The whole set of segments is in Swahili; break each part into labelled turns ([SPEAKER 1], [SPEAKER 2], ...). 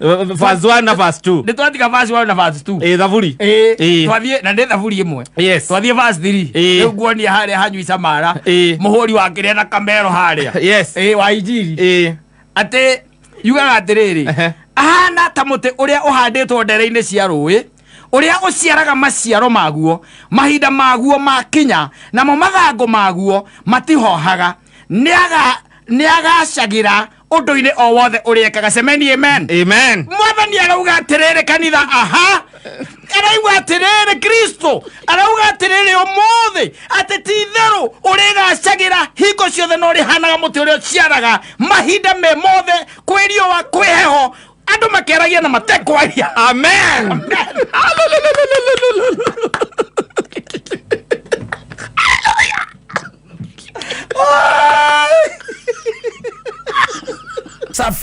[SPEAKER 1] verse 1 na verse 2
[SPEAKER 2] nditwatika verse 1 na verse 2
[SPEAKER 1] thaburi
[SPEAKER 2] twathie na ndi thaburi imwe
[SPEAKER 1] yes
[SPEAKER 2] twathie verse 3 riu nguonia haria hanyui samara muhuri wa kiria na kamero haria
[SPEAKER 1] yes
[SPEAKER 2] wa injiri ate yugaga atiriri ahana ta muti uria uhanditwo ndere-ini cia rũĩ uria uciaraga maciaro maguo mahinda maguo makinya namo mathango maguo matihohaga niagacagira undu-ini o wothe uriekaga semeni amen
[SPEAKER 1] amen
[SPEAKER 2] mwathani arauga atiriri kanitha aha arauga atiriri Kristo arauga atiriri umuthi ati ti theru urigacagira hingo ciothe no rihanaga muti uria uciaraga mahinda me mothe kwirio wa kwiheho andu makeragia na matekwaria amen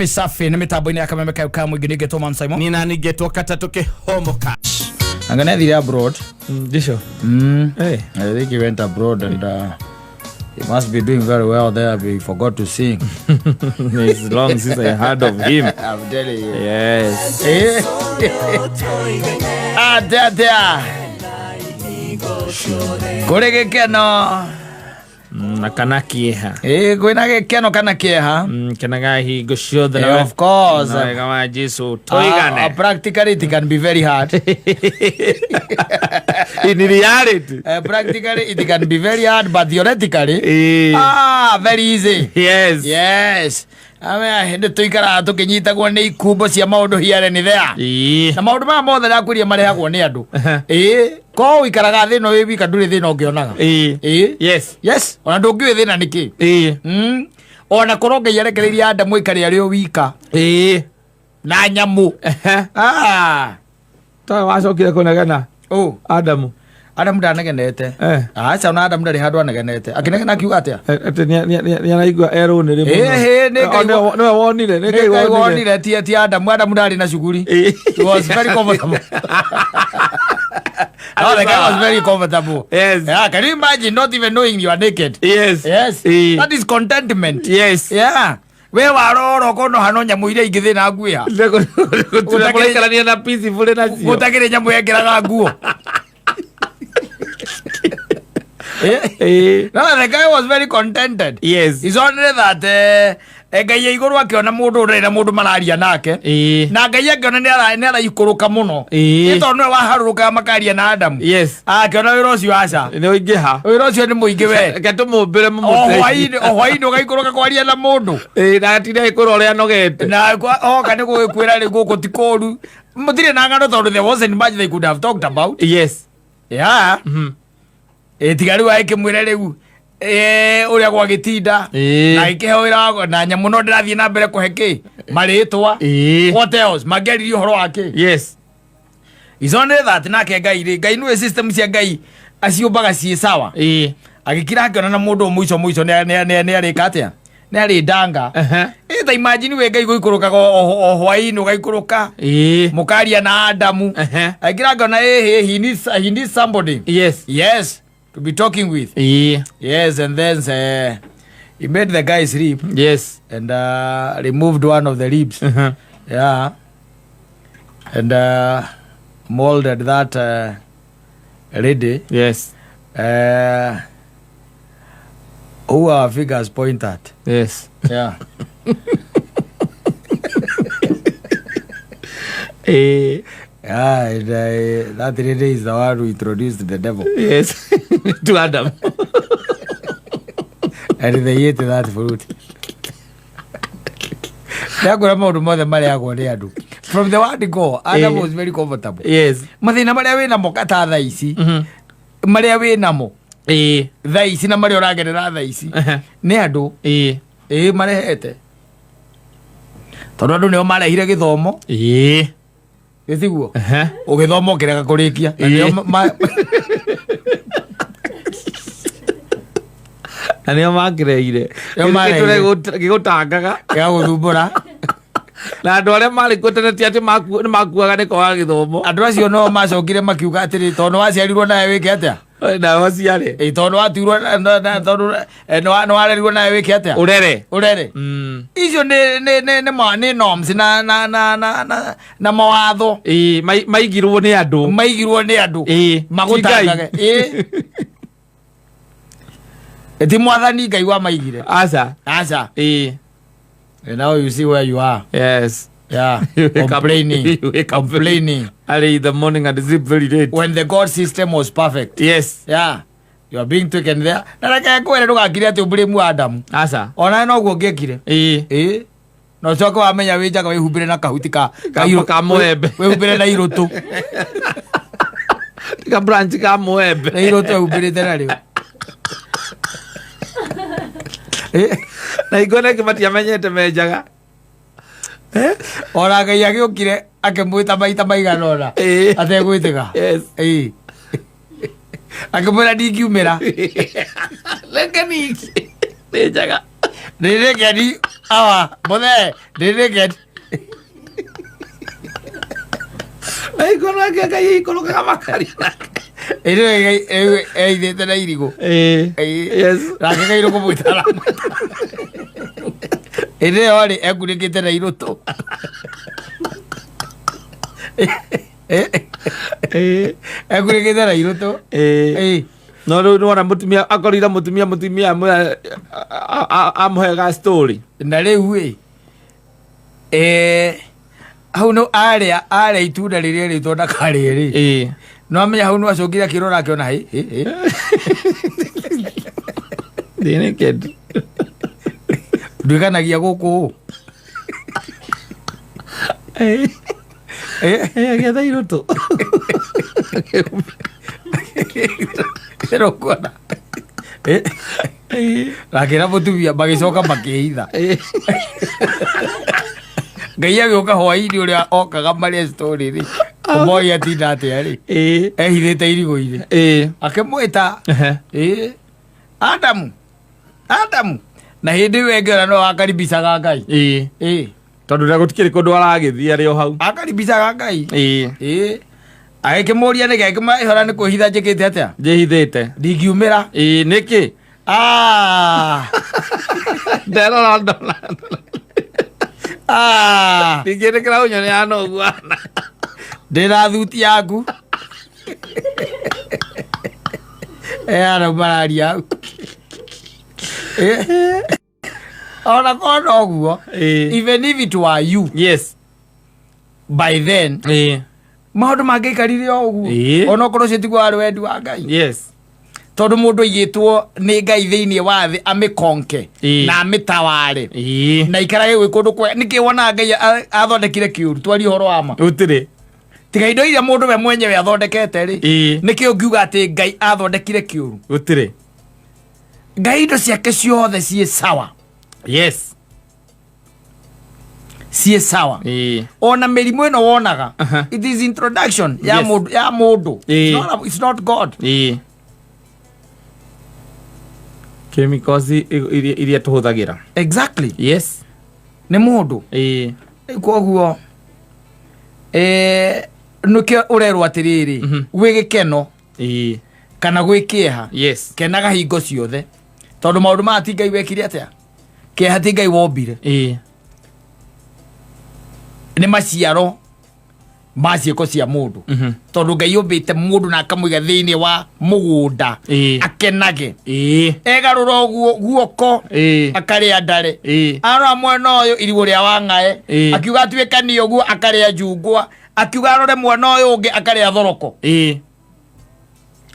[SPEAKER 2] safi ni mitambo-ini ya Kameme Kauka mwingi ningetwo Man Simon
[SPEAKER 1] nina ningetwo Katatuke Homo Cash
[SPEAKER 2] angana thire abroad
[SPEAKER 1] disho
[SPEAKER 2] hey I think he went abroad and he must be doing very well there, but he forgot to sing.
[SPEAKER 1] It's long since I heard of him.
[SPEAKER 2] I'm telling you.
[SPEAKER 1] Yes.
[SPEAKER 2] There. Kore gekeno.
[SPEAKER 1] Nakana kieha.
[SPEAKER 2] Kwina gekeno kana kieha.
[SPEAKER 1] Kenaga higo shodra.
[SPEAKER 2] Of course.
[SPEAKER 1] Kama Jesu toigane.
[SPEAKER 2] Practically it can be very hard.
[SPEAKER 1] In reality.
[SPEAKER 2] Practically it can be very hard, but theoretically very easy.
[SPEAKER 1] Yes.
[SPEAKER 2] Hende tuikara tukinyitagwo ni ikumbo cia maundu here ni there. Na maundu ma mothe rakwiria marehagwo ni andu. Ko ikaraga thino wi wika nduri thino ngionaga. Yes. Ona ndungiwe thina niki. Ona koronge yerekereria Adamu ikari ari o wika. Na nyamu.
[SPEAKER 1] Ta wacokire kunegena.
[SPEAKER 2] Adamu ndanagenete. Acha na Adamu ndari handu anagenete. Akinegena akiuga atia?
[SPEAKER 1] Ati ni anaigua ero ni rimu. No wonire,
[SPEAKER 2] ni wonire ti Adamu ndari na shuguri. It was very comfortable. The guy was very comfortable.
[SPEAKER 1] Yes.
[SPEAKER 2] Yeah, can you imagine not even knowing you are naked?
[SPEAKER 1] Yes.
[SPEAKER 2] That is contentment.
[SPEAKER 1] Yes.
[SPEAKER 2] Yeah. We waroro kono hano nyamu iria ingithe na nguiha.
[SPEAKER 1] Utakirekerania na peaceful na cio.
[SPEAKER 2] Utakire nyamu yekiraga nguo. No, the guy was very contented.
[SPEAKER 1] Yes.
[SPEAKER 2] It's only that Ngai iguru akiona mundu urira mundu mararia nake na Ngai akiona ni araikuruka muno ito no waharuruka makaria na Adamu akiona wira ucio aca
[SPEAKER 1] ni uingiha
[SPEAKER 2] wira ucio ni muingi we
[SPEAKER 1] gatumumbire
[SPEAKER 2] hwaini ugaikuruka kwaria na mundu
[SPEAKER 1] na atire ikuru uria nogete
[SPEAKER 2] na oka ni gukwira ri guku tikoru mutire na ngano tondu there wasn't much they could have talked about. Yeah. Tigari wa ikimwira riu uria gwa gitinda na ikihewira na nyamu no ndirathie na mbere kuheki maritwa what else mageri horo wake. Is only that nake Ngai niwe system cia Ngai aciumbaga cie sawa agikira akiona na mundu muico ni arika atia ni ari ndanga ta imagine we Ngai guikuruka o hwaini ugaikuruka mukaria na Adamu agikira akiona he needs somebody to be talking with. Yes, and then he made the guy sleep. And removed one of the ribs. Yeah. And molded that lady. Who our figures point at. Yeah. That lady is the one who introduced the devil.
[SPEAKER 1] To Adam.
[SPEAKER 2] And they ate that fruit. From the word go, Adam was very comfortable. Mathina maria wina mo kata tha ici. Maria wina mo. Tha ici na maria uragerera tha ici. Ni andu. Marehete. Tondu andu nio marehire githomo. Githiguo. Ugithomo kirega kurikia.
[SPEAKER 1] Anio makireire. Gigutangaga.
[SPEAKER 2] Ya guthumbura.
[SPEAKER 1] Na andu aria mari kutene ati makuaga ni kwa githomo.
[SPEAKER 2] Andu acio no macokire makiuga atiri tondu waciarirwo nawe wike atia.
[SPEAKER 1] Na wasiare.
[SPEAKER 2] Itondo aturwo na tondu no arerwo na wiki atia. Urere. Icio ne norms na mawatho.
[SPEAKER 1] Maigirwo ni andu.
[SPEAKER 2] Magutangage. Eti mwathani Ngai wa maigire.
[SPEAKER 1] Asa.
[SPEAKER 2] And now you see where you are.
[SPEAKER 1] Yes.
[SPEAKER 2] Yeah. Complaining.
[SPEAKER 1] Early in the morning and sleep very late.
[SPEAKER 2] When the God system was perfect.
[SPEAKER 1] Yes.
[SPEAKER 2] Yeah. You are being taken there. Na reke kwere ndugakire ati blame Adam.
[SPEAKER 1] Asa.
[SPEAKER 2] Ona no guo ngekire. No choko wamenya winjaga wihumbire na kahuti ka
[SPEAKER 1] moembe.
[SPEAKER 2] Wihumbire na iroto.
[SPEAKER 1] Ka branch ka moembe.
[SPEAKER 2] Na iroto wihumbire tena riu.
[SPEAKER 1] Na igone kimatia menyete menjaga.
[SPEAKER 2] Ora Ngai agiukire akimwita maita maigana ona. Ategwitiga.
[SPEAKER 1] Yes.
[SPEAKER 2] Akimwira ndingiumira.
[SPEAKER 1] Reke niki. Menjaga.
[SPEAKER 2] Ndĩrĩkeni awa mũthee ndĩrĩkeni
[SPEAKER 1] aikoroke Ngai ikorokaga makari
[SPEAKER 2] eithĩte na irigũ
[SPEAKER 1] yes
[SPEAKER 2] nake Ngai nĩkũmwĩtara ĩrĩ yo rĩ ekunĩkĩte na irũtũ ekunĩkĩte na irũtũ
[SPEAKER 1] no rĩu nĩwona mũtumia akorire mũtumia amũhega story
[SPEAKER 2] na rĩu hau no arĩa itunda rĩrĩa rĩtwo ndakarĩe rĩ no amenya hau no acũngire akĩrora akĩona
[SPEAKER 1] ndĩnĩkĩndũ
[SPEAKER 2] nduĩkanagia gũkũ
[SPEAKER 1] agĩetha irũtũ
[SPEAKER 2] kuona rakĩra mũtumia magĩcoka makĩhitha Ngai agĩũka hwaĩ-inĩ ũrĩa okaga marĩa story rĩ ũmoĩ atinda atĩa rĩ ehithĩte irigũ-inĩ akĩmwĩta Adamu na hĩndĩ ĩyo ĩngĩ ona no akaribicaga Ngai
[SPEAKER 1] tondũ rĩrĩa gũtikĩrĩ kũndũ aragĩthiĩ arĩ o hau
[SPEAKER 2] akaribicaga Ngai agĩkĩmũria nĩkĩ akĩmahora nĩ kwĩhitha njĩkĩte atĩa
[SPEAKER 1] njĩhithĩte
[SPEAKER 2] ndingiumĩra
[SPEAKER 1] nĩkĩ nderora ndingĩrĩkĩra ũnyone ya noguana
[SPEAKER 2] ndĩra thuti yaku ara mararia hau ona kona ũguo even if it were you
[SPEAKER 1] yes
[SPEAKER 2] by then maũndũ mangĩikarire o ũguo ona okorwo ũcio tiguo warĩ wendi wa Ngai
[SPEAKER 1] yes
[SPEAKER 2] tondũ mũndũ aigĩtwo nĩ Ngai thĩinĩ wa thĩ amĩkonke na amĩtaware na ikarage gwĩ kũndũ kwa nĩkĩ wona Ngai athondekire kĩũru twarie ũhoro wa ma
[SPEAKER 1] ũtirĩ
[SPEAKER 2] tiga indo iria mũndũ we mwenyewe athondekete rĩ nĩkĩ ũngiuga atĩ Ngai athondekire kĩũru
[SPEAKER 1] ũtirĩ
[SPEAKER 2] Ngai indo ciake ciothe ciĩ sawa
[SPEAKER 1] yes
[SPEAKER 2] ciĩ sawa ona mĩrimũ ĩno wonaga it is introduction ya mũndũ it's not God
[SPEAKER 1] chemicals iria tũhũthagĩra
[SPEAKER 2] exactly
[SPEAKER 1] yes
[SPEAKER 2] nĩ mũndũ koguo nĩkĩo ũrerwo atĩrĩrĩ gwĩ gĩkeno kana gwĩ kĩeha
[SPEAKER 1] yes
[SPEAKER 2] kenaga hingo ciothe tondũ maũndũ maya ti Ngai wekire atĩa kĩeha ti Ngai wombire nĩ maciaro ma ciĩko cia mũndũ tondũ Ngai ũmbĩte mũndũ na akamũiga thĩinĩ wa mũgũnda akenage egarũra ũguo guoko akarĩa ndare arora mwena ũyũ irigũ rĩa Wang'ae akiuga atuĩkanie ũguo akarĩa njungwa akiuga arore mwena ũyũ ũngĩ akarĩa thoroko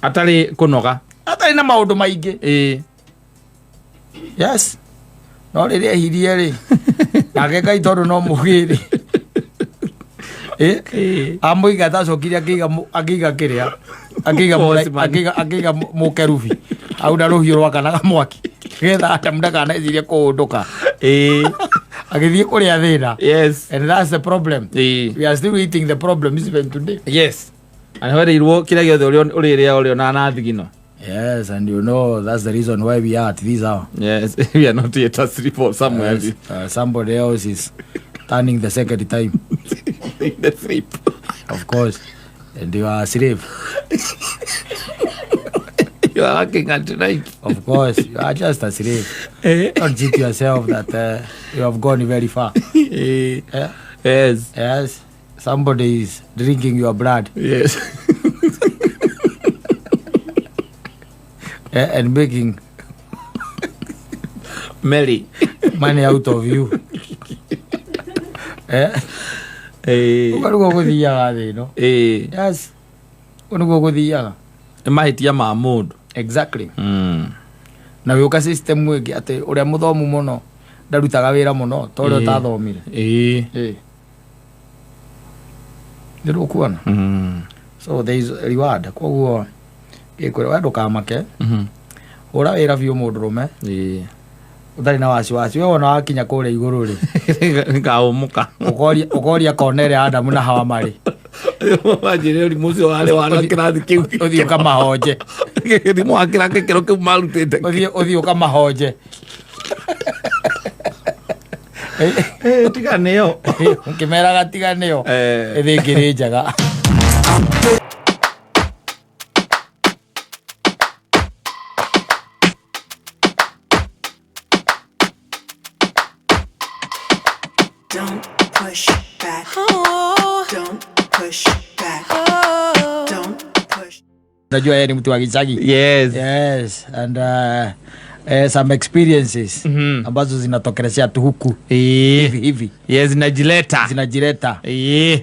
[SPEAKER 1] atarĩ kũnoga
[SPEAKER 2] atarĩ na maũndũ maingĩ yes no rĩrĩa ehirie rĩ nake Ngai tondũ no mũgĩrĩ amũiga tacokire akĩiga kĩrĩa akĩiga mũkerubi hau na rũhiũ rwakanaga mwaki getha Adamu ndakanecirie kũhũndũka agĩthiĩ kũrĩa thĩna
[SPEAKER 1] yes
[SPEAKER 2] and that's the problem we are still eating the problem even today
[SPEAKER 1] yes and wereirwo kĩrĩa gĩothe ũrĩrĩa ũrĩo na nathigino
[SPEAKER 2] yes and you know that's the reason why we are at this hour
[SPEAKER 1] yes we are not yet asleep or somewhere
[SPEAKER 2] somebody else is turning the second time
[SPEAKER 1] in the sleep
[SPEAKER 2] of course and you are a slave
[SPEAKER 1] You are working at night.
[SPEAKER 2] Of course, you are just a slave. Don't cheat yourself that you have gone very far.
[SPEAKER 1] Yes.
[SPEAKER 2] Yes. Somebody is drinking your blood.
[SPEAKER 1] Yes.
[SPEAKER 2] And making
[SPEAKER 1] Mary
[SPEAKER 2] money out of you. Ukaruga guthiaga thi no. Yes. Unugo guthiaga.
[SPEAKER 1] Mahitia ma mundu.
[SPEAKER 2] Exactly. Na wiuka system wingi ati uria muthomu muno ndarutaga wira muno to uria utathomire. Ndiru kuona. So there is reward. Koguo gikore wa ndukamake. Ura wira biu mundurume. Utari na wasiwasi we wona wakinya kure iguru ri
[SPEAKER 1] ngaumuka
[SPEAKER 2] ukoria konere Adamu na Hawa mari
[SPEAKER 1] wajire uri mucio wale wana kirathi kiu
[SPEAKER 2] uthio kama hoje
[SPEAKER 1] ndi mwakira kekero kiu marutite
[SPEAKER 2] uthio kama hoje
[SPEAKER 1] tiganeo
[SPEAKER 2] ukimera gatiganeo ithingiri njaga.
[SPEAKER 3] Don't push back. Oh. Don't push back. Oh. Don't push.
[SPEAKER 2] Najua yeye ni mtu wa Gicagi.
[SPEAKER 1] Yes.
[SPEAKER 2] And some experiences ambazo zinatokelezea tu huku hivi.
[SPEAKER 1] Yes, zinajileta.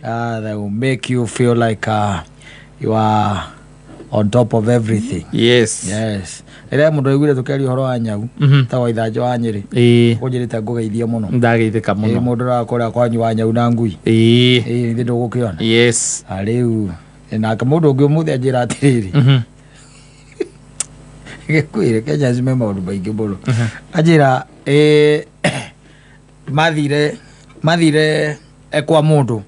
[SPEAKER 2] That will make you feel like you are on top of everything.
[SPEAKER 1] Yes.
[SPEAKER 2] Ere mundu igure tukeri horo wa nyau ta wa ithanjo wa Nyeri kunjirite ngugeithia muno
[SPEAKER 1] ndageithika muno
[SPEAKER 2] mundu rakora kwanyu wa nyau na ngui ndi ndugukiona.
[SPEAKER 1] Yes.
[SPEAKER 2] Ariu na kamundu ungi umuthi ajira atiriri gekwire Kenya zime maundu maingi muno ajira mathire kwa mundu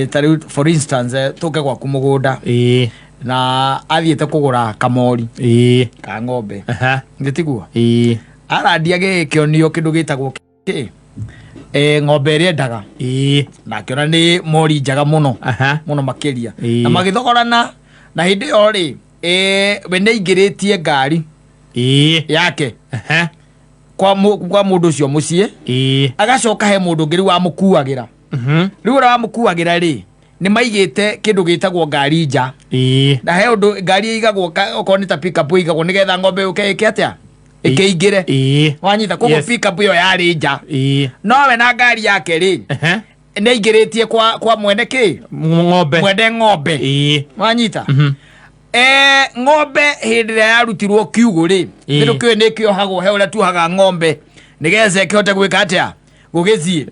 [SPEAKER 2] tari for instance tuke kwa kumugunda na athiete kugura kamori ka ng'ombe nditigua aradia gikionio kindu gitagwo ng'ombe ria ndaga na kiona ni mori njaga muno muno makiria na magithogorana na hindi yo ri we ne ingiritie ngari yake kwa mundu ucio mucie agacoka he mundu ngiri wa mukuagira riu wa mukuagira ri ni maigite kindu gitagwo ngari nja na he undu ngari igagwo okoni ta pick up igagwo nigetha ng'ombe uke atia ikiingire wanyita kogo pick up yo yari nja no we na ngari yake ri ne ingiritie kwa mwene ng'ombe wanyita ng'ombe hindi ya yarutirwo kiugo ri kindu kiyo ni kiohagwo he uria tuhaga ng'ombe nigetha kihote gwika atia gugithie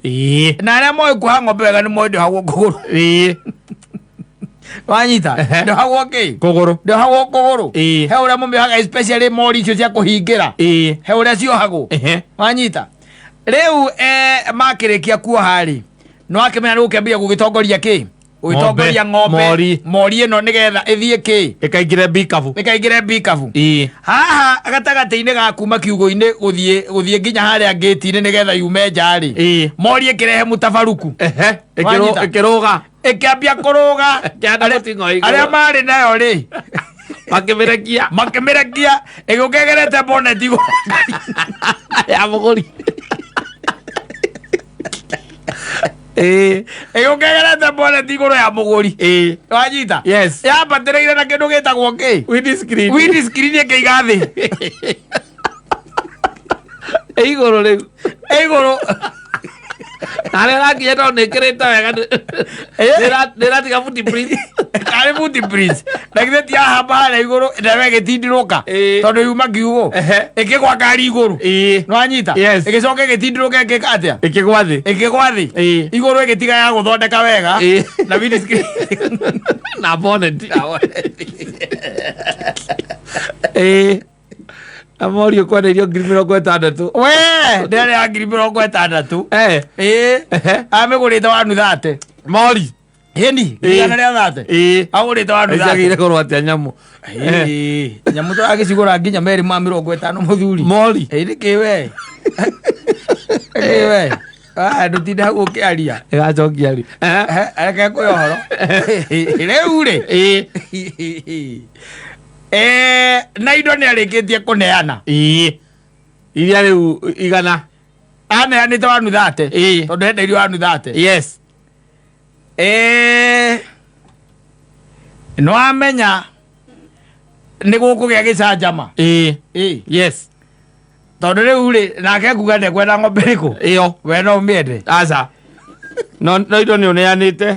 [SPEAKER 2] na aria moe kuha ng'ombe wega ni moe ndohagwo kuguru wanyita ndohagwo kuguru he uria mumiohaga especially mori icio cia kuhingira he uria ciohagwo wanyita riu makirikia kuoha ri no akimenya ni gukembia gugitongoria ugitongoria ng'ombe mori ino nigetha ithie
[SPEAKER 1] ikaingire bikavu
[SPEAKER 2] haha agatagati-ini ga kuma kiugo-ini guthie nginya haria gate-ini nigetha yume nja ri mori ikirehe mutabaruku
[SPEAKER 1] ikiruga
[SPEAKER 2] ikiambia kuruga aria mari nayo ri makimirekia igukegerete bonnet
[SPEAKER 1] ya muguri
[SPEAKER 2] igukegerete bonnet iguru ya muguri wanyita yabatirire na kindu gitagwo windscreen ikiiga thi
[SPEAKER 1] iguru nare rakiye to nekirita wega niratiga footprint
[SPEAKER 2] ari footprint lakini tia haba iguru ndawe gitindiruka tondu yuma kiugo ikigwa ngari iguru no anyita igicoke gitindiruka ikikatia ikigwathi iguru igitiga ya guthondeka wega na windscreen
[SPEAKER 1] na bonnet Amorio kwa ndio ngiri 60
[SPEAKER 2] we ndere ya ngiri 60 amegurite wanu thate
[SPEAKER 1] mori
[SPEAKER 2] hindi ngana ria thate agurite wanu thate
[SPEAKER 1] agire korwo atia nyamu
[SPEAKER 2] nyamu to agicigura nginya meri ma 50 muthuri
[SPEAKER 1] mori
[SPEAKER 2] ndikiwe ndutinda gukiaria
[SPEAKER 1] igacokia ri
[SPEAKER 2] eke kuyohoro riu ri Na indo nä arä kå neana
[SPEAKER 1] iria rä u igana
[SPEAKER 2] aneanä te wanuthate tondå endeirio wanuthate
[SPEAKER 1] yes
[SPEAKER 2] no amenya nä gå kå gä a gä canjama
[SPEAKER 1] yes
[SPEAKER 2] tondå rä u rä nake kuga ndekwenda ng'ombe rä kå
[SPEAKER 1] ĩyo
[SPEAKER 2] we no mä ende
[SPEAKER 1] aca no indo nä å neanä te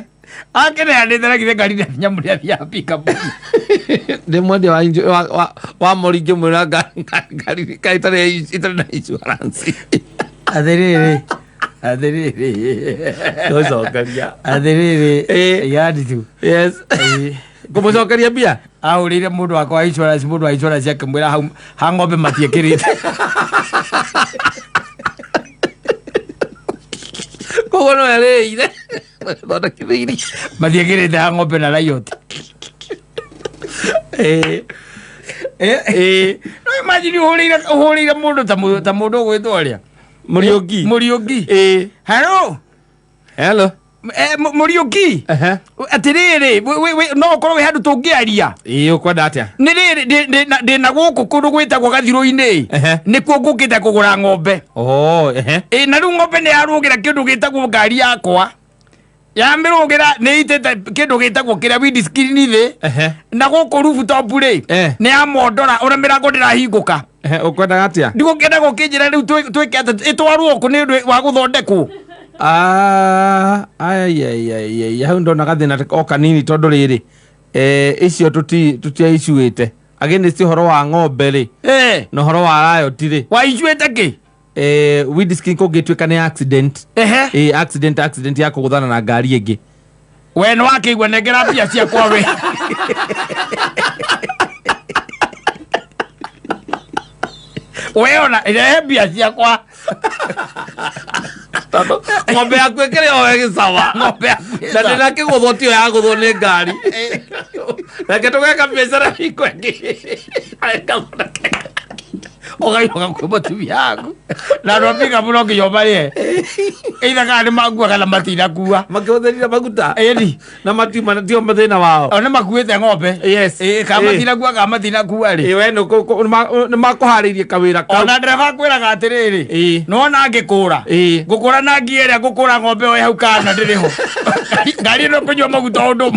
[SPEAKER 2] akä neanä te na githä ngari na nyamå rä athiaga pikabuni
[SPEAKER 1] ndä mwendia wa mori ngä mwä ra ngari itarä na insurance
[SPEAKER 2] athä rä yaditu
[SPEAKER 1] yes kå må cokeria mbia
[SPEAKER 2] ahå rä ire må ndå wakwa wa insurance må ndå wa insurance akä mwä ra ha ng'ombe matiäkä rä te
[SPEAKER 1] koguo no erä ire thondekithä iri
[SPEAKER 2] matiäkä rä te ha ng'ombe na raioti no imagine å hå rä ire må ndå ta må ndå å gwä two rä a må riå ngi hello må riå ngi atä rä rä no korwo wä handå tå ngä aria
[SPEAKER 1] å kwenda atä
[SPEAKER 2] nä rä rä ndä na gå kå kå ndå gwä tagwo gathirå-inä nä kuo ngå kä te kå gå ra ng'ombe na rä u ng'ombe nä yarå gä ra kä ndå gä tagwo ngari yakwa yambä rå gä ra nä itä te kä ndå gä tagwo kä rä a windiskrini thä na gå kå rubutopu rä nä yamondora å rä mä rango ndä rahingå ka
[SPEAKER 1] å kwendaga atä a
[SPEAKER 2] ndigå kä enda gå kä njä ra rä u twä ke atä ä twarwo kå nä ndå wa gå thondekwo
[SPEAKER 1] hau ndona gathä na o kanini tondå rä rä icio tutiaicuä te agä nä ci å horo wa ng'ombe rä na å horo wa rayoti rä
[SPEAKER 2] waicuä te kä
[SPEAKER 1] windscreen kå ngä tuä ka nä accident accident ya kå gå thana na ngari ä ngä
[SPEAKER 2] we nä wakä igua nengera mbia ciakwa we we ona rehe mbia ciakwa
[SPEAKER 1] ng'ombe yaku ä kä rä o gä cawa na ndä na kä gå thwo tio ya gå thwo nä ngari reke tå geka biacara hiko ä
[SPEAKER 2] ågaiåga kwä matumia yaku na andå apika må no nginya å marä ithakaga nä makua kana matinakua
[SPEAKER 1] makä å thä rire maguta
[SPEAKER 2] ĩni
[SPEAKER 1] na matiuma tio mathä na wao
[SPEAKER 2] o nä makuä te ng'ombe ka matinakua ka matinakua rä
[SPEAKER 1] we nä makå harä irie kawä ra
[SPEAKER 2] ona ndereba kwä raga atä rä rä nona ngä kå ra ngå kå ra na ngi ä rä a ngå kå ra ng'ombe o hau kana ndä rä ho ngari ä no kå nyua maguta å ndå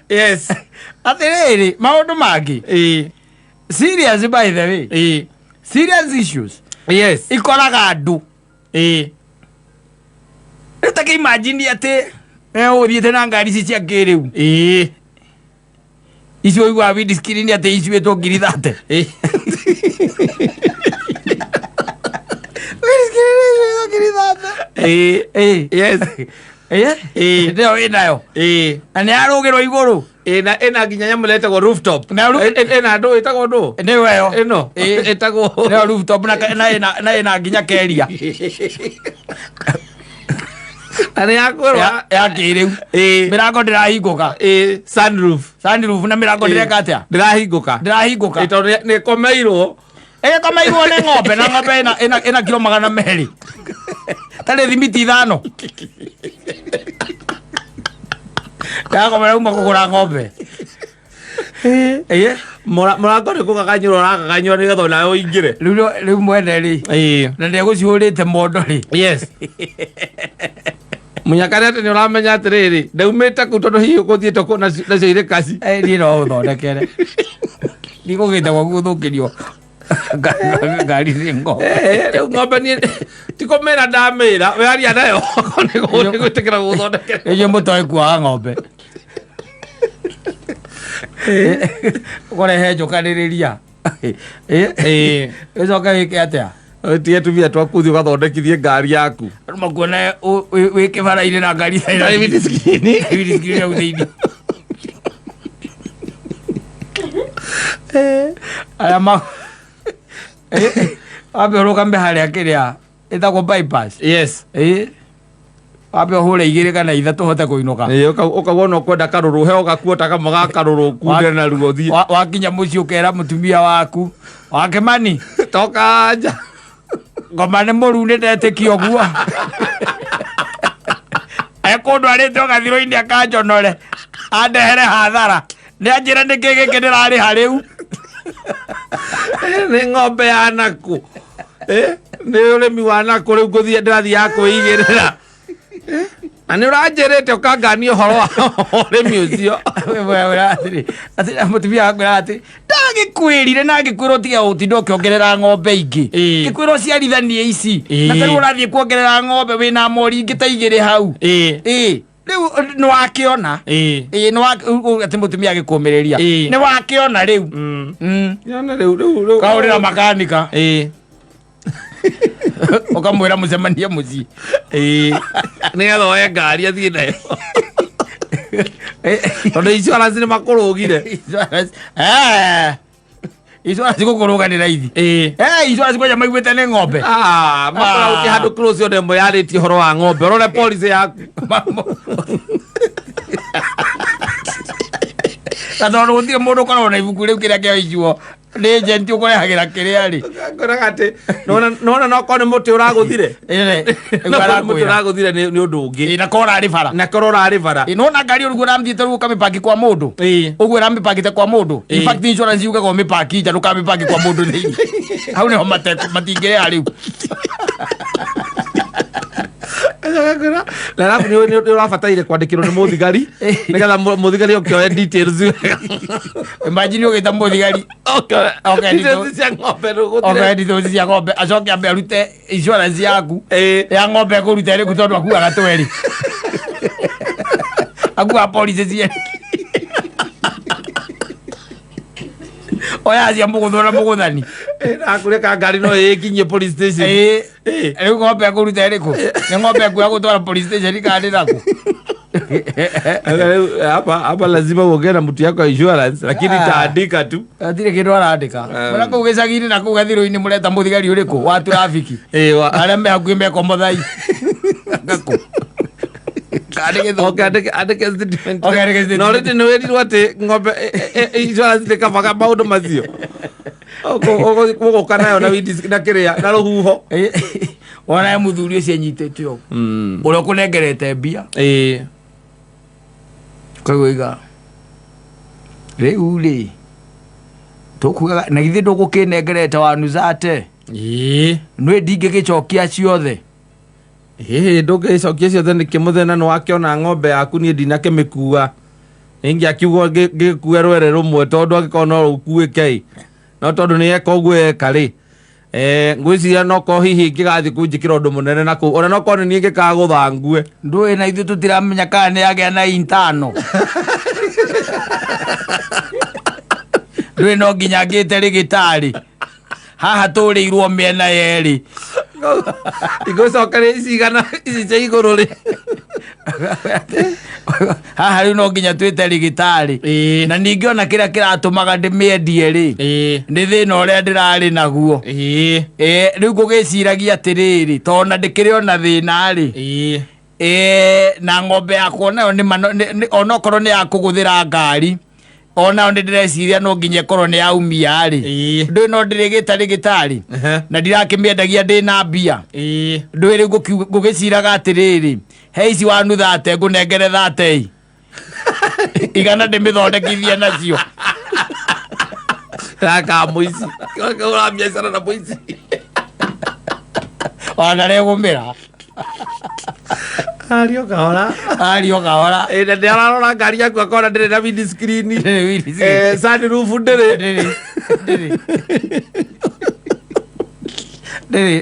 [SPEAKER 1] yes
[SPEAKER 2] atä rä rä maå ndå mangä serious by the way serious issues
[SPEAKER 1] yes
[SPEAKER 2] ikoraga andå rä ta kä imagine atä å thiä te na ngari ici cia kä rä u icio igua windiskrini atä icuä two ngiri thate ndä o ä nayo na nä yarå gä rwo igå rå
[SPEAKER 1] ena nginya nyamå retagwo rooftop ena ndå ä tagwo ndå
[SPEAKER 2] nä weyo
[SPEAKER 1] ä no ä tagwo
[SPEAKER 2] nä rooftop na ä na nginya keria
[SPEAKER 1] na nä yakwä
[SPEAKER 2] ya kä rä u mä rango ndä rahingå ka sunroof na mä rango ndä reka atä a
[SPEAKER 1] ndä rahingå ka
[SPEAKER 2] ndä rahingå ka
[SPEAKER 1] tondå nä komeirwo
[SPEAKER 2] ä komeirwo nä ng'ombe na ng'ombe ä na kilo 200 tarä thimiti 5 ndakomera uma kå gå ra ng'ombe
[SPEAKER 1] må rango nä kå gaganyå ra å ragaganywo nä getha nawe å ingä re
[SPEAKER 2] rä u mwene rä na ndä egå cihå rä te mondo rä
[SPEAKER 1] munyakare atä nä å ramenya atä rä rä ndaumä te kå tondå hihi å kå thiä te nacio irä kaci
[SPEAKER 2] niä no å thondekere nä gå gä te gwaku gå thå kä rio ngari nä ng'ombe
[SPEAKER 1] rä u ng'ombe niä tikå mä ra ndamä ra we aria nayo nä gwä tä kä ra gå thondekere
[SPEAKER 2] ä må toä kuaga ng'ombe gårehe njå kanä rä ria ä coke wä ke atä a
[SPEAKER 1] tie tumia twaku thiä å gathondekithie ngari yaku
[SPEAKER 2] makuona wä kä bara-inä na ngari windiskrini au thä inä aya wambe å rå gambe harä a kä rä a ä tagwo wambe å hå re 2 kana 3 hote kå inå ka
[SPEAKER 1] å kagwo no kwenda karå rå heo gakuo ta kamwe ga karå rå kunde na ruo thiä
[SPEAKER 2] wakinya må ciĩ å kera må tumia waku wake mani
[SPEAKER 1] toka nja
[SPEAKER 2] ngoma nä må ru nä ndetä kie å guo ekundu arite okathiro-ini akanjonore andehere hathara nä anjä nä kä gä kä ndä rarä ha rä u
[SPEAKER 1] nä ng'ombe ya naku nä å rä mi wa naku rä u ngå thiä ndä rathiaga kwä igä rä ra na nä å ranjä rä te å kangania å horo wa å rä mi å cio
[SPEAKER 2] må tumia akwä ra atä ndagä kwä rire na ngä kwä ra å tige gå tinda å kä ongerera ng'ombe ingä ngä kwä ra å ciarithanie ici na tarä å rathiä kuongerera ng'ombe wä na mori ingä ta igä rä hau rä u nä wakä ona atä må tumia agä kå mä rä ria nä wakä ona rä u kaå rä ra makanika å kamwä ra må cemanie må ciä
[SPEAKER 1] nä getha oe ngari athiä nayo tondå insurance nä makå rå gire
[SPEAKER 2] insurance gå kå rå ga nä raithi insurance kwaja maiguä te nä ng'ombe
[SPEAKER 1] makoragå kä handå kä rå cio ndembo yarä tie horo wa ng'ombe rore policy yaku
[SPEAKER 2] na tondå gå tirä må ndå koragwo na ibuku rä u kä rä a kä oicuo nä jenti å korehagä ra kä rä a rä
[SPEAKER 1] ngoraga atä nona nokorwo nä må tä å ragå thire må tä å ragå thire nä å ndå å ngä
[SPEAKER 2] na korarä bara
[SPEAKER 1] na korwo rarä bara
[SPEAKER 2] nona ngari å rugu ramthiä te rä u kamä paki kwa må ndå å guo ramä paki te kwa må ndå insurance yugagwo mä paki nja ndå kamä paki kwa må ndå thä inä hau nä ho matingä rä ha rä u
[SPEAKER 1] na arabu nä å rabataire kwandä kä rwo nä må thigari nä getha må thigari å kä oe details
[SPEAKER 2] imagine å gä ta må thigari
[SPEAKER 1] cia ng'ombe
[SPEAKER 2] ndithåci cia ng'ombe acoke ambe arute insurance yaku ya ng'ombe kå ruta ä rä ku tondå akuaga twerä akuaga policy cie oya cia må gå thå na må gå thani
[SPEAKER 1] akå rä ka ngari no ä kinyie police station
[SPEAKER 2] rä u ng'ombe akå ruta ä rä kå nä ng'ombe akuya gå twara police station ikandä nakå
[SPEAKER 1] hapa lazima uongee na mtu yako insurance lakini taandika tu
[SPEAKER 2] atirä kä ndå arandä ka na kå u gä cagi-inä na kå u gathirå-inä må reta må thigari å rä kå wa trafiki arä a me hakuä mekombothai ngakå
[SPEAKER 1] no rä tä nä wä rirwo atä ng'ombe insurance ä kabaga maå ndå macio gå gå ka nayo na kä rä a na rå huho
[SPEAKER 2] wona må thuri å cio anyitä te å å rä a å kå nengerete mbia kaigå iga rä u rä tå kugaga na githä ndå gå kä nengerete wanuzate nä ndingä gä cokia ciothe
[SPEAKER 1] ndå ngä cokia ciothe nä kä må thena nä wakä ona ng'ombe yaku niä ndinakä mä kua ingä akiugwo ngä kue rwere rå mwe tondå angä korwo no rå kuä ke no tondå nä eka å guo eka rä ngwä ciria nokorwo hihi ngä gathiä kå njä kä ra å ndå må nene nakå ona nokorwo nä niä ngä kaga gå thangue
[SPEAKER 2] ndå ä na ithuä tå tiramenya kana nä agä a na intano ndå ä no nginya ngä te rä gä tarä haha tå rä irwo mä ena yerä
[SPEAKER 1] igå coka rä cigana ici cia igå rå rä
[SPEAKER 2] haha rä u no nginya twä te rä gä tarä na ningä ona kä rä a kä ratå maga ndä mä endie rä nä thä na å rä a ndä rarä naguo rä u ngå gä ciragia atä rä rä tondå ndä kä rä ona thä na rä na ng'ombe yakwa nayo onokorwo nä yakå gå thä ra ngari onao nä ndä reciria no nginya korwo nä yaumia rä ndå no ndä rä gä ta rä gä tarä na ndirakä mä endagia ndä na mbia ndå ä rä ngå gä ciraga atä rä rä he ici wanuthate ngå nengere thatei igana ndä mä thondekithie nacio
[SPEAKER 1] raka må ici å rambiacara na må ici
[SPEAKER 2] ona rä gå mä ra
[SPEAKER 1] ario kahora
[SPEAKER 2] na
[SPEAKER 1] ndä ararora ngari yaku akona ndä rä na windscreen sunroof ndä rä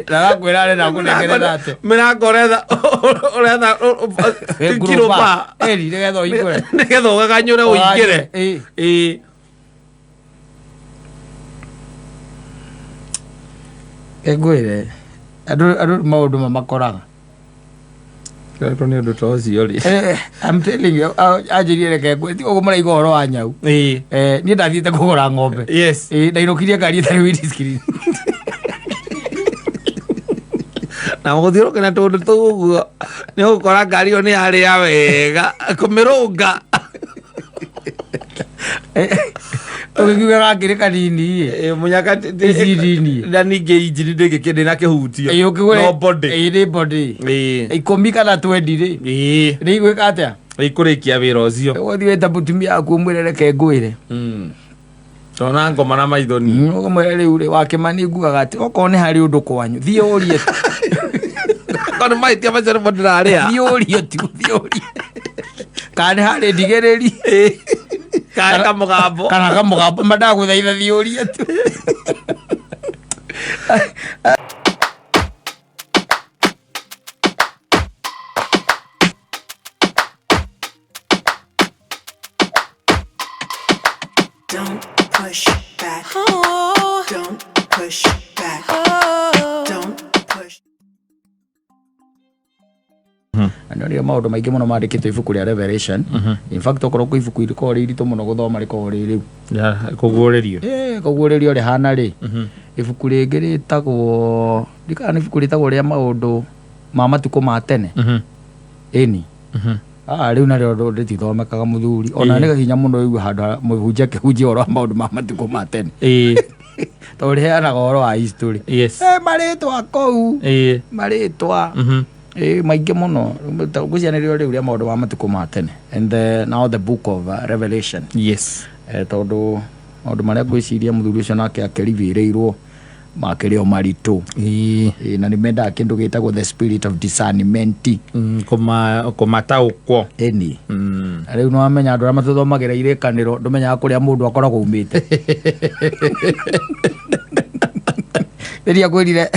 [SPEAKER 2] nagakwä ra arenda gå nengere thate
[SPEAKER 1] mä rango å retha kiroba
[SPEAKER 2] nä getha å ingå re
[SPEAKER 1] nä getha å gaganyå re å ingä re
[SPEAKER 2] ngwä re andå maå ndå mamakoraga
[SPEAKER 1] nä å ndå ta å cio rä
[SPEAKER 2] anjä rie reke ngwä å gå må raigua å horo wa nyau niä ndathiä te kå gå ng'ombe ndainå kirie ngari tarä windscreen
[SPEAKER 1] na gå thiå rå kä na tå ndå tå å guo nä å gå kora ngari ä yo nä yarä ya wega kå mä rå nga
[SPEAKER 2] Ukiuga gakire kanini
[SPEAKER 1] munyaka
[SPEAKER 2] icindini
[SPEAKER 1] na ninge injini ndingikindi na kihutio
[SPEAKER 2] no
[SPEAKER 1] body
[SPEAKER 2] ni body ikumi kana 20 ri ni gwika atia
[SPEAKER 1] ikurikia wira ucio
[SPEAKER 2] wothi weta mutumia aku mwirere ke ngwire
[SPEAKER 1] tona ngoma na maithoni
[SPEAKER 2] mwirere riu ri wake mani ngugaga ati okone hari undu kwanyu thie urie
[SPEAKER 1] kono maitia macere bodira aria
[SPEAKER 2] thie urie tu thie urie kane hari ndigereri
[SPEAKER 1] kana kamugambo
[SPEAKER 2] madaguthaitha thie urie tu
[SPEAKER 3] Don't push back. Don't push back. Don't push.
[SPEAKER 2] Ndio maundu maingi muno mandikitwo ibuku ria Revelation. In fact okoro ku ibuku iriko ri irito muno guthoma riko ri riu
[SPEAKER 1] kuguuririo
[SPEAKER 2] kuguuririo ri hana ri ibuku ringi ritagwo ndikana ibuku ritagwo ria maundu ma matuko ma tene eni riu na rio ritithomekaga muthuri ona ni hinya muno igu handu muhunjia kihunjia oro maundu ma matuko ma tene to riheanaga oro wa history maritwa kou maritwa maingi muno gucianĩrio rĩu rĩa maũndũ ma matukũ ma tene and now the book of Revelation tondũ maũndũ marĩa ngwĩciria mũthuri ũcio nake akĩrivĩrĩirwo makĩrĩ o maritũ na nĩ mendaga kĩndũ gĩtagwo the spirit of discernment
[SPEAKER 1] kũmataũkwo
[SPEAKER 2] ĩni rĩu nĩ wamenya andũ arĩa matũthomagĩra irĩkanĩro ndũmenyaga kũrĩa mũndũ akoragwo umĩte rĩrĩa gwĩrire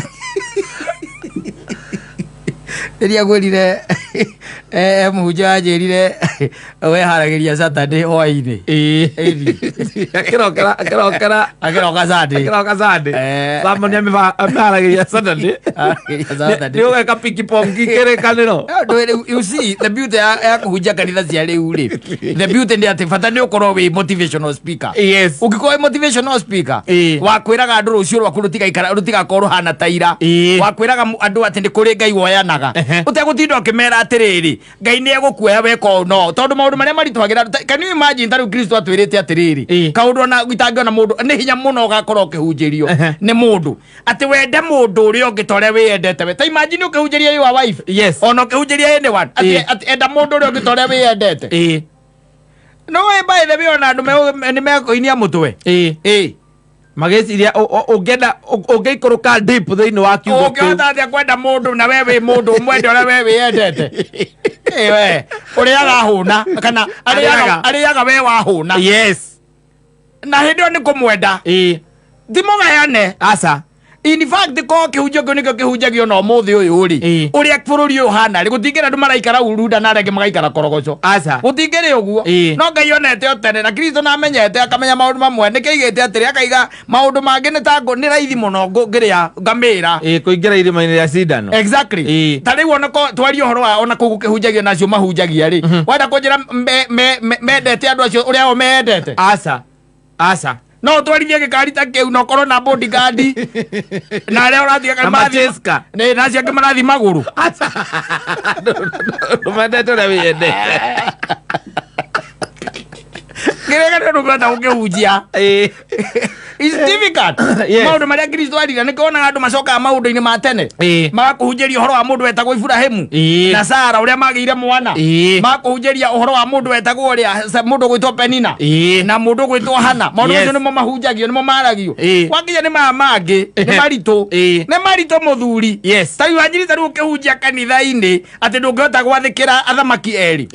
[SPEAKER 2] Rĩrĩa gwĩrire mũhunjia anjĩrire weharagiria Saturday hwaĩ-inĩ akĩroka Sunday
[SPEAKER 1] Samoni ameharagiria Saturday nĩ ũgeka pikipongi kĩrĩkanĩro.
[SPEAKER 2] You see the beauty ya kũhunjia kanitha cia rĩu rĩ, the beauty nĩ atĩ bata nĩ ũkorwo wĩ motivational speaker. Ũngĩkorwo wĩ motivational speaker wakwĩraga andũ rũciũ rwaku rũtigakorwo rũhana ta ira, wakwĩraga andũ atĩ nĩ kũrĩ Ngai woyanaga utegũtinda ũkĩmera atĩrĩrĩ Ngai nĩ egũkuoya weka no tondũ maũndũ marĩa maritũhagĩra. Can you imagine tarĩu Kristo atwĩrĩte atĩrĩrĩ kaũndũ ona gĩtangĩona mũndũ nĩ hinya mũno ũgakorwo ũkĩhunjĩrio nĩ mũndũ atĩ wende mũndũ ũrĩa ũngĩ ta ũrĩa wĩyendete we. Ta imagine ũkĩhunjĩria your wife ona ũkĩhunjĩria anyone atĩ enda mũndũ ũrĩa ũngĩ ta ũrĩa wĩyendete no by the way ona andũ nĩ mekũinia mũtwe
[SPEAKER 1] mageciria ũngĩikũrũka deep thĩinĩ wa kiugo kĩu
[SPEAKER 2] ũngĩhota atĩa kwenda mũndũ na we wĩ mũndũ ũmwende ũrĩa we wĩyendete we ũrĩaga hũna kana arĩaga we wahũna na hĩndĩ ĩyo nĩ kũmwenda thimũgayane aca. In fact ko kĩhunjio kĩu nĩkĩo kĩhunjagio no mũthĩ ũyũ rĩ ũrĩa bũrũri ũyũ hana rĩ gũtingĩra andũ maraikara urunda na arĩa magaikara korogoco gũtingĩrĩ ũguo no Ngai onete o tene na Kristo na amenyete akamenya maũndũ mamwe nĩkĩigĩte atĩrĩ akaiga maũndũ mangĩ nĩ ta nĩ raithi mũno ngĩrĩa ngamĩra
[SPEAKER 1] kũingĩra irima-inĩ rĩa cindano.
[SPEAKER 2] Exactly ta rĩu ona twaria ũhoro wa ona kũu kĩhunjagio nacio mahunjagia rĩ wenda kũnjĩra mendete andũ acio ũrĩa o mendete aca no twarithie gĩkari ta kĩu na ũkorwo na bodyguard na arĩa ũrathiĩ
[SPEAKER 1] macheska
[SPEAKER 2] nacio angĩ marathi magũrũ
[SPEAKER 1] ndũmendete ũrĩa wĩyendete
[SPEAKER 2] kĩrĩkanĩro ndũngĩhota gũkĩhunjia. It's difficult. Maũndũ marĩa Kristo arira nĩ kĩonaga andũ macokaga maũndũ-inĩ ma tene magakũhunjĩria ũhoro wa mũndũ wetagwo Iburahĩmu na Sara ũrĩa magĩire mwana, magakũhunjĩria ũhoro wa mũndũ wetagwo ũrĩa mũndũ gwĩtwo Penina na mũndũ gwĩtwo Hana. Maũndũ macio nĩmo mahunjagio nĩmo maragio wakinya nĩ maya mangĩ nĩ maritũ mũthuri. Ta iwanjiri ta rĩu ũkĩhunjia kanitha-inĩ atĩ ndũngĩhota gwathĩkĩra athamaki erĩ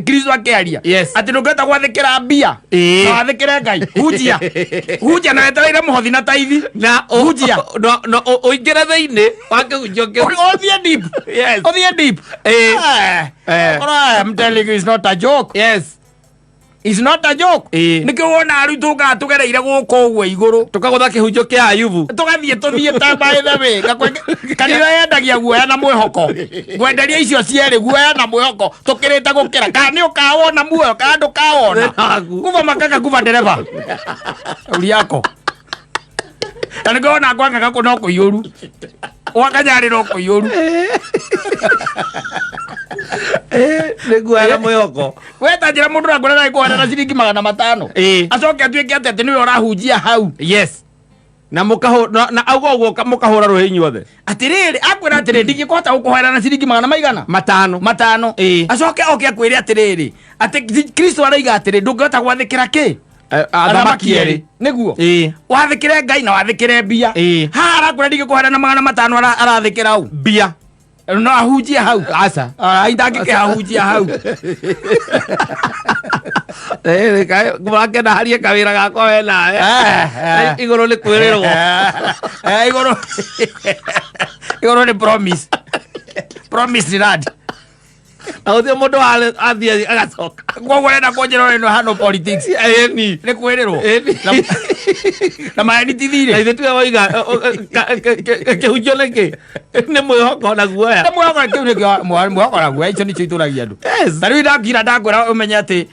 [SPEAKER 2] Kristo akĩaria atĩ ndũngĩhota gwathĩkĩra mbia na wathĩkĩre Ngai. Hunjia na wetereire mũhothi na taithi
[SPEAKER 1] na
[SPEAKER 2] hunjia
[SPEAKER 1] no ũingĩre thĩinĩ wa kĩhunjio kĩu
[SPEAKER 2] ũthiĩ deep. I'm telling you it's not a joke. It's not a joke. Nĩkĩo wona arutwo ka tũgereire gũkũ ũguo igũrũ
[SPEAKER 1] tũkagũtha kĩhunjio kĩa Ayubu
[SPEAKER 2] tũthiĩ ta by the way kanitha yendagia guoya na mwĩhoko ngwenderia icio cierĩ guoya na mwĩhoko tũkĩrĩte gũkĩra kana nĩ ũkawona muoyo kana ndũkawona kuva makaka kuva ndereba uri yako na nĩkĩo wona ngwangaga no kũiyũru wakanyarĩrwo kũiyũru
[SPEAKER 1] nĩguoera mwĩhoko
[SPEAKER 2] wetanjĩra mũndũ nakũrera ĩkũhana ciringi 500 acoke atuĩke atĩ nĩwe ũrahunjia hau.
[SPEAKER 1] Yes, na auga ũguo mũkahũra rũhĩ inyuothe.
[SPEAKER 2] Atĩrĩrĩ akwĩra atĩrĩrĩ ndingĩkũhota gũkũhera na ciringi 500 acoke oke akwĩre atĩrĩrĩ atĩ Kristo aroiga atĩrĩ ndũngĩhota gwathĩkĩra kĩ athamaki erĩ nĩguo wathĩkĩre Ngai na wathĩkĩre mbia. Haha arakwĩra ndingĩkũhera na 500 arathĩkĩra hau mbia no ahunjie hau. Aca itangĩkĩhahunjia hau
[SPEAKER 1] mũrakena harie kawĩra gakwa we nawe igũrũ nĩ kwĩrĩrwo
[SPEAKER 2] igũrũ nĩ promise land
[SPEAKER 1] na gũtirĩ mũndũ athiĩ agacoka.
[SPEAKER 2] Koguo renda kũnjĩra ĩno hano politics nĩ kwĩrĩrwo na maeni ti thirĩ
[SPEAKER 1] na ithe tiwe woiga kĩhunjio nĩkĩ nĩ mwĩhoko na guoya.
[SPEAKER 2] Mwĩhoko kĩu nĩkĩo mwĩhoko na guoya icio nĩcio itũragia andũ. Ta rĩu ndakira ndakwĩra ũmenye atĩ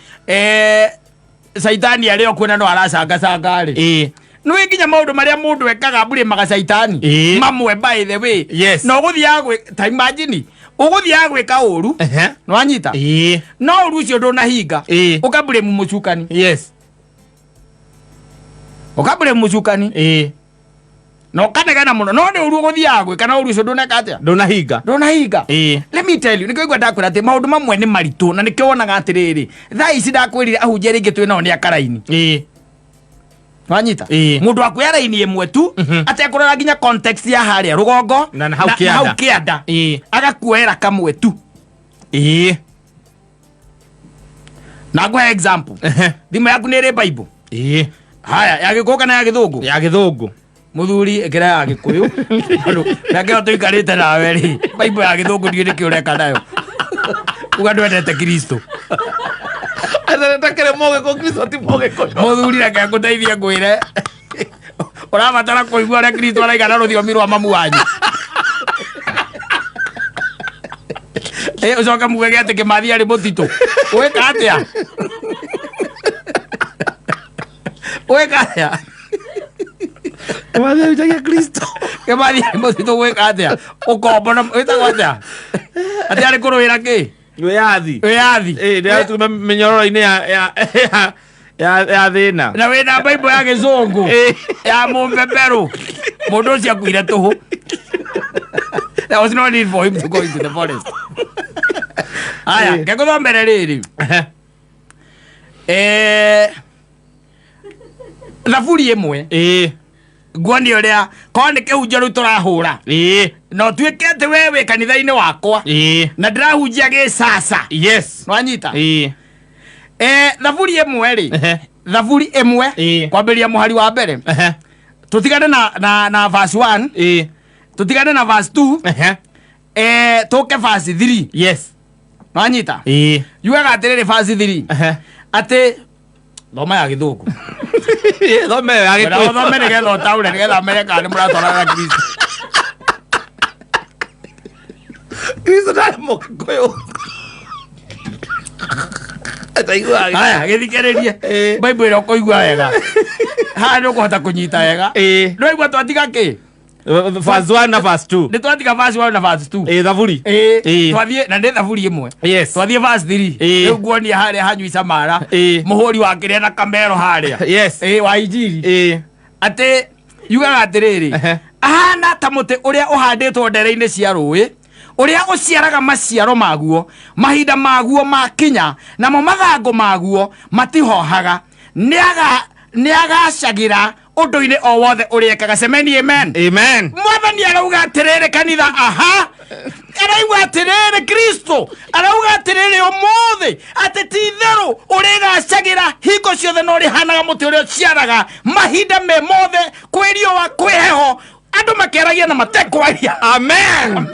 [SPEAKER 2] caitani arĩ o kuona no aracangacanga rĩ nĩ nginya maũndũ marĩa mũndũ ekaga mbũrĩmaga caitani mamwe by the way no gũthiaga ta imagine ũgũthiaga gwĩka ũru nĩ wanyita no ũru ũcio ndũnahinga ũkambũrĩmu mũcukani ũkambũrĩmu mũcukani no kanegana mũno no nĩ ũru ũgũthiaga gwĩka na ũru ũcio ndũneka atĩa ndũnahinga. Let me tell you nĩkĩo ndakwĩra atĩ maũndũ mamwe nĩ maritũ na nĩkĩo wonaga atĩrĩrĩ thaa ici ndakwĩrire ahunjia rĩngĩ twĩ nao nĩ akaraini wanyita mũndũ akwĩra raini ĩmwe tu atekũrora nginya context ya harĩa rũgongo
[SPEAKER 1] na hau kĩanda
[SPEAKER 2] agakuoera kamwe tu. Na ngũhe example thimũ yaku nĩ ĩrĩ Bible haya ya Gĩkũyũ kana ya Gĩthũngũ?
[SPEAKER 1] Ya Gĩthũngũ.
[SPEAKER 2] Mũthuri ĩkĩra ya Gĩkũyũ nakĩo tũikarĩte nawe rĩ Bible ya Gĩthũngũ ndiũ nĩkĩ ũreka nayo uga ndwendete Kristo
[SPEAKER 1] ndakĩrĩ Mũgĩkũyũ Kristo ti Mũgĩkũyũ.
[SPEAKER 2] Mũthuri reke ngũteithie ngwĩre ũrabatara kũigua ũrĩa Kristo araiga na rũthiomi rwa mamu wanyu ũcoke mugege atĩ Kĩmathi arĩ mũtitũ ũĩka atĩa
[SPEAKER 1] Kĩmathi arutagia Kristo
[SPEAKER 2] Kĩmathi arĩ mũtitũ ũĩka atĩa ũkombo wĩtagwo atĩa atĩ arĩ kũrũĩra kĩ
[SPEAKER 1] wĩyathi nĩatume mĩnyororo-inĩ ya thĩna
[SPEAKER 2] na wĩna Bible ya Gĩthũngũ ya mũmbeberũ mũndũ ũcio akuire tũhũ. There was no need for him to go into the forest. Aya ngĩgũthomere rĩrĩ thaburi ĩmwe nguonia ũrĩa korwo nĩ kĩhunjio rĩu tũrahũra no tuĩke atĩ we wĩ kanitha-inĩ wakwa na ndĩrahunjia gĩcaca nwanyita thaburi ĩmwe rĩ thaburi ĩmwe kwambĩrĩria mũhari wa mbere tũtigane na verse 1 tũtigane na verse 2 tũke verse 3 nwanyita yugaga atĩrĩrĩ verse 3 atĩ thoma ya Gĩthũngũ
[SPEAKER 1] thome ya Gĩkũyũ
[SPEAKER 2] thome nĩgetha ũtaũre nĩgetha menye kana nĩ mũratwarana na Kristo.
[SPEAKER 1] Kristo ndarĩ Mũgĩkũyũ.
[SPEAKER 2] Aya gĩthikĩrĩrie Bible ĩrĩa ũkũigua wega haha nĩ ũkũhota kũnyita wega ndũraigua twatiga kĩ
[SPEAKER 1] verse 1 na verse 2
[SPEAKER 2] nĩ twatiga verse 1 na verse 2
[SPEAKER 1] thaburi
[SPEAKER 2] twathiĩ na nĩ thaburi ĩmwe twathiĩ verse 3 rĩu nguonia harĩa hanyui Samara mũhũri wa kĩrĩa na kamero harĩa wa injiri atĩ yugaga atĩrĩrĩ ahana ta mũtĩ ũrĩa ũhandĩtwo ndere-inĩ cia rũĩ ũrĩa ũciaraga maciaro maguo mahinda maguo makinya namo mathangũ maguo matihohaga nĩagacagĩra ũndũ-inĩ o wothe ũrĩa ekaga. Semeni amen. Mwathani arauga atĩrĩrĩ kanitha arauga atĩrĩrĩ Kristo arauga atĩrĩrĩ ũmũthĩ atĩ ti itherũ ũrĩgacagĩra hingo ciothe na ũrĩhanaga mũtĩ ũrĩa ũciaraga mahinda me mothe kwĩ riũa kwĩ heho andũ makĩaragia na matekwaria. Amen.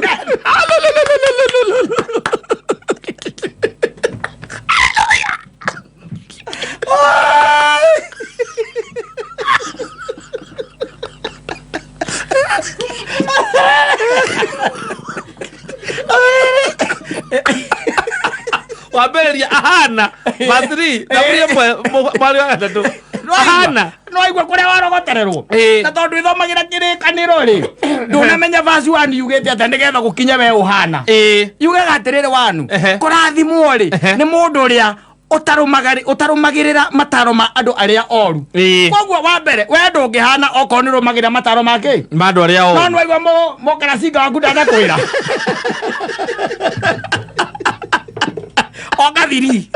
[SPEAKER 2] wambĩrĩria ahana verse 3 thaburi ĩmwe mwari wa gatatũ ahana no igwe kuria warogotererwo na tondu ithomagira kirikaniro ri ndunamenya verse 1 yugite ati ndigetha gukinya we uhana yugaga atiriri wanu kurathimwo ri ni mundu uria utarumagirira mataro ma andu aria oru koguo wa mbere we ndungihana okorwo ni rumagirira mataro make
[SPEAKER 1] mandu aria oru
[SPEAKER 2] no igwa mo karacinga waku ndanakwira okathiri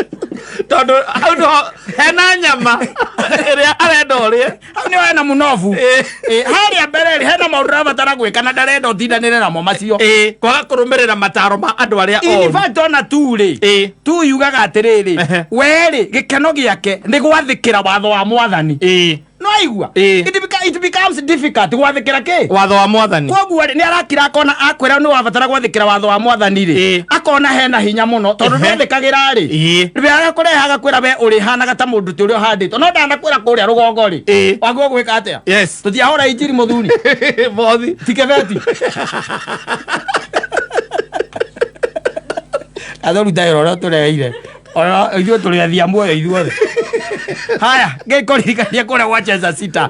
[SPEAKER 1] tondu hau ndo hena nyama iria arenda urie
[SPEAKER 2] hau ni wena munovu haria mbere hena maundu rabatara gwika na ndarenda utindanire namo macio
[SPEAKER 1] kwaga kurumirira mataro ma andu aria oru
[SPEAKER 2] in fact ona tu ri tu yugaga atiriri weri gikeno giake ni gwathikira watho wa mwathani no igua it becomes difficult gwathikira ki
[SPEAKER 1] watho wa mwathani
[SPEAKER 2] koguo ni arakira akona akwira ni wabatara gwathikira watho wa mwathani ri akona hena hinya muno tondu ndethikagira ri ribia kurehaga kwira we uri hanaga ta mundu ti uri handitwo no ndanakwira kuria rugongo ri wago gwika atia
[SPEAKER 1] yes
[SPEAKER 2] tutiahora injiri muthuri
[SPEAKER 1] bothi
[SPEAKER 2] tikeveti adoru tairo ro tureire ora ithuĩ tũrĩ athia muoyo ithuothe haya ngĩkũririkania kũrĩa gwa Cheza Sita